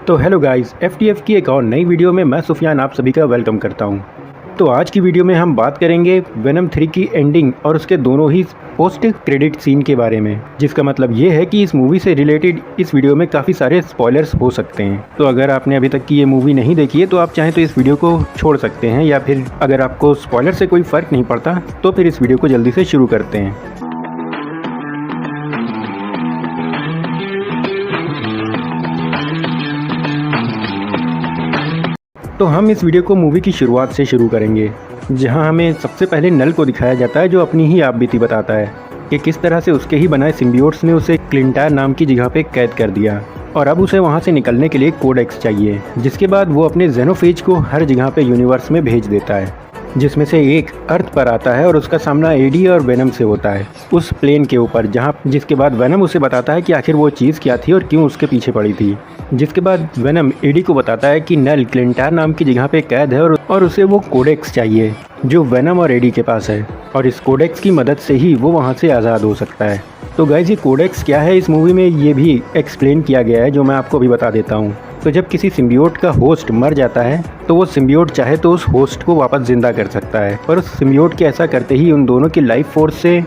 तो hello guys, FTF की एक और नई वीडियो में मैं सुफियान आप सभी का वेलकम करता हूं। तो आज की वीडियो में हम बात करेंगे वेनम 3 की एंडिंग और उसके दोनों ही पोस्ट क्रेडिट सीन के बारे में, जिसका मतलब ये है कि इस मूवी से रिलेटेड इस वीडियो में काफ़ी सारे स्पॉयलर्स हो सकते हैं। तो अगर आपने अभी तक की ये मूवी नहीं देखी है तो आप चाहें तो इस वीडियो को छोड़ सकते हैं, या फिर अगर आपको स्पॉयलर से कोई फ़र्क नहीं पड़ता तो फिर इस वीडियो को जल्दी से शुरू करते हैं। तो हम इस वीडियो को मूवी की शुरुआत से शुरू करेंगे, जहां हमें सबसे पहले नल को दिखाया जाता है, जो अपनी ही आपबीती बताता है कि किस तरह से उसके ही बनाए सिम्बियोट्स ने उसे क्लिंटार नाम की जगह पे कैद कर दिया और अब उसे वहां से निकलने के लिए कोडेक्स चाहिए, जिसके बाद वो अपने जेनोफेज को हर जगह पे यूनिवर्स में भेज देता है, जिसमें से एक अर्थ पर आता है और उसका सामना एडी और वेनम से होता है उस प्लेन के ऊपर, जिसके बाद वेनम उसे बताता है कि आखिर वो चीज़ क्या थी और क्यों उसके पीछे पड़ी थी। जिसके बाद वेनम एडी को बताता है कि नल क्लिंटार नाम की जगह पे कैद है और उसे वो कोडेक्स चाहिए जो वेनम और एडी के पास है, और इस कोडेक्स की मदद से ही वो वहाँ से आज़ाद हो सकता है। तो गाइस, ये कोडेक्स क्या है इस मूवी में ये भी एक्सप्लेन किया गया है, जो मैं आपको अभी बता देता हूँ। तो जब किसी सिम्बियोट का होस्ट मर जाता है तो वो सिम्बियोट चाहे तो उस होस्ट को वापस ज़िंदा कर सकता है, पर उस सिम्बियोट के ऐसा करते ही उन दोनों की लाइफ फोर्स से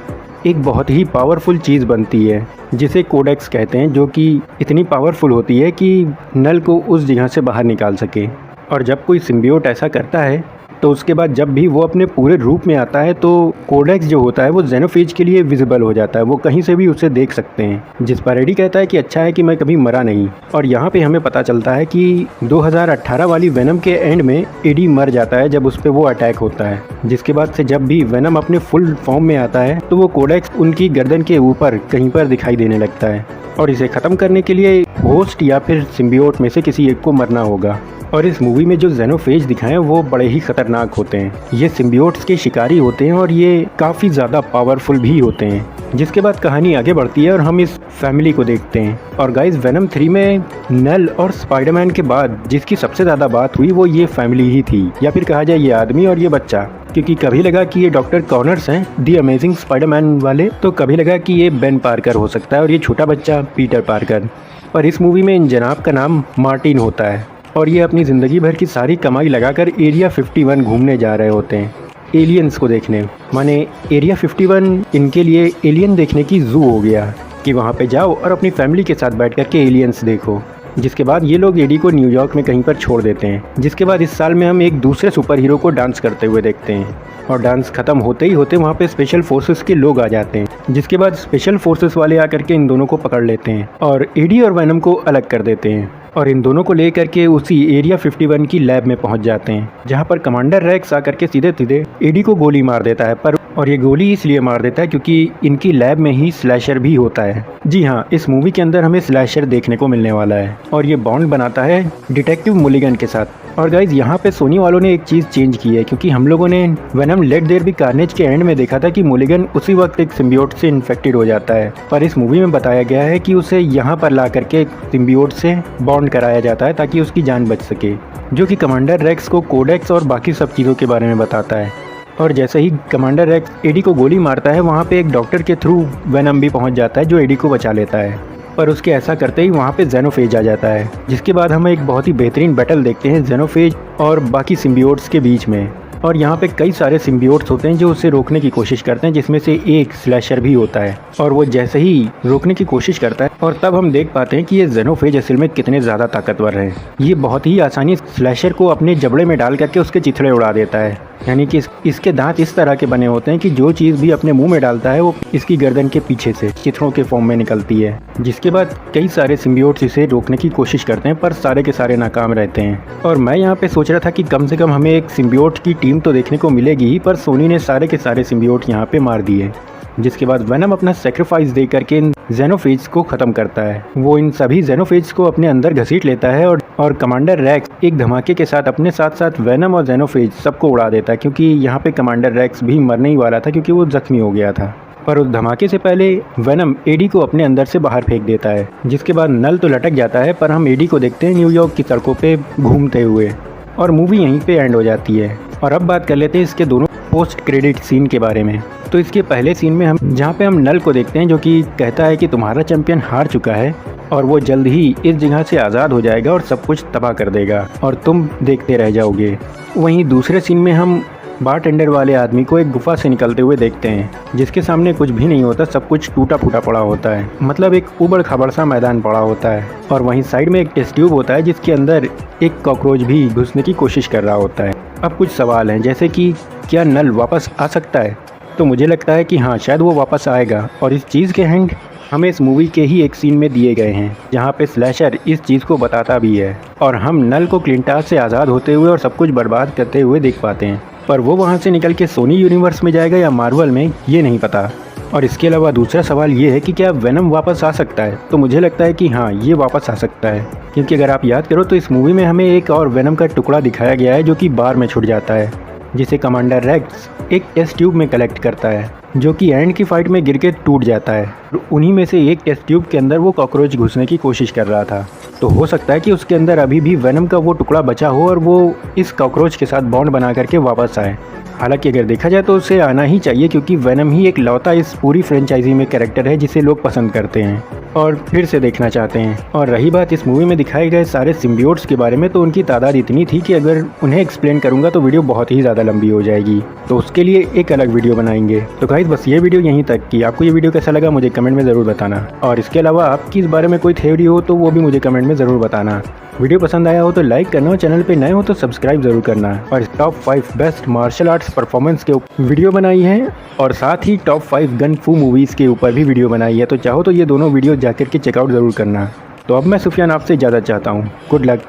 एक बहुत ही पावरफुल चीज़ बनती है जिसे कोडेक्स कहते हैं, जो कि इतनी पावरफुल होती है कि नल को उस जगह से बाहर निकाल सके। और जब कोई सिम्बियोट ऐसा करता है तो उसके बाद जब भी वो अपने पूरे रूप में आता है तो कोडेक्स जो होता है वो जेनोफेज के लिए विजिबल हो जाता है, वो कहीं से भी उसे देख सकते हैं। जिस पर एडी कहता है कि अच्छा है कि मैं कभी मरा नहीं, और यहाँ पे हमें पता चलता है कि 2018 वाली वेनम के एंड में एडी मर जाता है जब उस पर वो अटैक होता है। जिसके बाद से जब भी वेनम अपने फुल फॉर्म में आता है तो वो कोडेक्स उनकी गर्दन के ऊपर कहीं पर दिखाई देने लगता है, और इसे ख़त्म करने के लिए होस्ट या फिर सिम्बियोट में से किसी एक को मरना होगा। और इस मूवी में जो जेनोफेज दिखाए हैं वो बड़े ही खतरनाक होते हैं, ये सिम्बियोट्स के शिकारी होते हैं और ये काफ़ी ज़्यादा पावरफुल भी होते हैं। जिसके बाद कहानी आगे बढ़ती है और हम इस फैमिली को देखते हैं। और गाइस, वेनम 3 में नल और स्पाइडरमैन के बाद जिसकी सबसे ज़्यादा बात हुई वो ये फैमिली ही थी, या फिर कहा जाए ये आदमी और ये बच्चा, क्योंकि कभी लगा कि ये डॉक्टर कॉर्नर्स हैं दी अमेजिंग स्पाइडरमैन वाले, तो कभी लगा कि ये बेन पार्कर हो सकता है और ये छोटा बच्चा पीटर पार्कर। और इस मूवी में इन जनाब का नाम मार्टिन होता है और ये अपनी ज़िंदगी भर की सारी कमाई लगाकर एरिया 51 घूमने जा रहे होते हैं एलियंस को देखने। माने एरिया 51 इनके लिए एलियन देखने की जू हो गया कि वहाँ पे जाओ और अपनी फैमिली के साथ बैठ कर के एलियंस देखो। जिसके बाद ये लोग एडी को न्यूयॉर्क में कहीं पर छोड़ देते हैं। जिसके बाद इस साल में हम एक दूसरे सुपर हीरो को डांस करते हुए देखते हैं, और डांस खत्म होते ही होते वहाँ पे स्पेशल फोर्सेस के लोग आ जाते हैं। जिसके बाद स्पेशल फोर्सेस वाले आकर के इन दोनों को पकड़ लेते हैं और एडी और वेनम को अलग कर देते हैं, और इन दोनों को लेकर के उसी एरिया 51 की लैब में पहुंच जाते हैं, जहां पर कमांडर रेक्स आकर के सीधे सीधे एडी को गोली मार देता है। और ये गोली इसलिए मार देता है क्योंकि इनकी लैब में ही स्लैशर भी होता है। जी हाँ, इस मूवी के अंदर हमें स्लैशर देखने को मिलने वाला है और ये बॉन्ड बनाता है डिटेक्टिव मुलिगन के साथ। और गाइज, यहाँ पे सोनी वालों ने एक चीज़ चेंज की है, क्योंकि हम लोगों ने Venom Let There Be Carnage के एंड में देखा था कि मुलिगन उसी वक्त एक सिम्बियोट से इन्फेक्टेड हो जाता है, पर इस मूवी में बताया गया है कि उसे यहाँ पर ला करके सिम्बियोट से बॉन्ड कराया जाता है ताकि उसकी जान बच सके, जो कि कमांडर रेक्स को कोडेक्स और बाकी सब चीज़ों के बारे में बताता है। और जैसे ही कमांडर रेक्स एडी को गोली मारता है, वहाँ पे एक डॉक्टर के थ्रू वेनम भी पहुँच जाता है जो एडी को बचा लेता है, पर उसके ऐसा करते ही वहाँ पे जेनोफेज आ जाता है। जिसके बाद हम एक बहुत ही बेहतरीन बैटल देखते हैं जेनोफेज और बाकी सिम्बियोट्स के बीच में, और यहाँ पे कई सारे सिम्बियोट्स होते हैं जो उसे रोकने की कोशिश करते हैं, जिसमें से एक स्लैशर भी होता है, और वो जैसे ही रोकने की कोशिश करता है और तब हम देख पाते हैं कि ये जेनोफेज असल में कितने ज़्यादा ताकतवर हैं। ये बहुत ही आसानी स्लैशर को अपने जबड़े में डाल करके उसके चिथड़े उड़ा देता है, यानी कि इसके दांत इस तरह के बने होते हैं कि जो चीज़ भी अपने मुंह में डालता है वो इसकी गर्दन के पीछे से चिथड़ों के फॉर्म में निकलती है। जिसके बाद कई सारे सिम्बियोट्स इसे रोकने की कोशिश करते हैं, पर सारे के सारे नाकाम रहते हैं। और मैं यहाँ पे सोच रहा था कि कम से कम हमें एक सिम्बियोट की टीम तो देखने को मिलेगी ही, पर सोनी ने सारे के सारे सिम्बियोट यहाँ पे मार दिए। जिसके बाद वेनम अपना सेक्रीफाइस दे करके इन जेनोफेज को ख़त्म करता है। वो इन सभी जेनोफेज को अपने अंदर घसीट लेता है और कमांडर रेक्स एक धमाके के साथ अपने साथ साथ वेनम और जेनोफेज सबको उड़ा देता है, क्योंकि यहाँ पे कमांडर रेक्स भी मरने ही वाला था क्योंकि वो जख्मी हो गया था। पर उस धमाके से पहले वेनम एडी को अपने अंदर से बाहर फेंक देता है। जिसके बाद नल तो लटक जाता है, पर हम एडी को देखते हैं न्यूयॉर्क की सड़कों पे घूमते हुए, और मूवी यहीं पे एंड हो जाती है। और अब बात कर लेते हैं इसके दोनों पोस्ट क्रेडिट सीन के बारे में। तो इसके पहले सीन में जहाँ पे हम नल को देखते हैं जो कि कहता है कि तुम्हारा चैंपियन हार चुका है, और वो जल्द ही इस जगह से आज़ाद हो जाएगा और सब कुछ तबाह कर देगा और तुम देखते रह जाओगे। वहीं दूसरे सीन में हम बारटेंडर वाले आदमी को एक गुफा से निकलते हुए देखते हैं, जिसके सामने कुछ भी नहीं होता, सब कुछ टूटा फूटा पड़ा होता है, मतलब एक उबड़ खाबड़ सा मैदान पड़ा होता है। और वहीं साइड में एक टेस्ट ट्यूब होता है जिसके अंदर एक कॉकरोच भी घुसने की कोशिश कर रहा होता है। अब कुछ सवाल हैं, जैसे कि क्या नल वापस आ सकता है? तो मुझे लगता है कि हाँ, शायद वो वापस आएगा। और इस चीज़ के हिंट हमें इस मूवी के ही एक सीन में दिए गए हैं, जहाँ पे स्लैशर इस चीज़ को बताता भी है और हम नल को क्लिंटास से आज़ाद होते हुए और सब कुछ बर्बाद करते हुए देख पाते हैं। पर वो वहाँ से निकल के सोनी यूनिवर्स में जाएगा या मार्वल में, ये नहीं पता। और इसके अलावा दूसरा सवाल ये है कि क्या वेनम वापस आ सकता है? तो मुझे लगता है कि हाँ, ये वापस आ सकता है, क्योंकि अगर आप याद करो तो इस मूवी में हमें एक और वेनम का टुकड़ा दिखाया गया है जो कि बार में छूट जाता है, जिसे कमांडर रेक्स एक टेस्ट ट्यूब में कलेक्ट करता है, जो कि एंड की फाइट में गिर के टूट जाता है। उन्हीं में से एक टेस्ट ट्यूब के अंदर वो कॉकरोच घुसने की कोशिश कर रहा था। तो हो सकता है कि उसके अंदर अभी भी वेनम का वो टुकड़ा बचा हो और वो इस कॉकरोच के साथ बॉन्ड बना करके वापस आए। हालांकि अगर देखा जाए तो उसे आना ही चाहिए, क्योंकि वेनम ही एक लौता इस पूरी फ्रेंचाइजी में कैरेक्टर है जिसे लोग पसंद करते हैं और फिर से देखना चाहते हैं। और रही बात इस मूवी में दिखाए गए सारे सिम्बियोट्स के बारे में, तो उनकी तादाद इतनी थी कि अगर उन्हें एक्सप्लेन करूंगा तो वीडियो बहुत ही ज़्यादा लंबी हो जाएगी, तो उसके लिए एक अलग वीडियो बनाएंगे। तो गाइस, बस ये वीडियो यहीं तक की। आपको ये वीडियो कैसा लगा मुझे कमेंट में ज़रूर बताना, और इसके अलावा आपकी इस बारे में कोई थ्योरी हो तो वो भी मुझे कमेंट में ज़रूर बताना। वीडियो पसंद आया हो तो लाइक करना और चैनल पे नए हो तो सब्सक्राइब जरूर करना। और top 5 best martial arts performance के ऊपर वीडियो बनाई है और साथ ही टॉप 5 गन फू मूवीज़ के ऊपर भी वीडियो बनाई है, तो चाहो तो ये दोनों वीडियो जाकर के चेकआउट ज़रूर करना। तो अब मैं सुफियान आपसे इजाज़त चाहता हूँ। Good luck.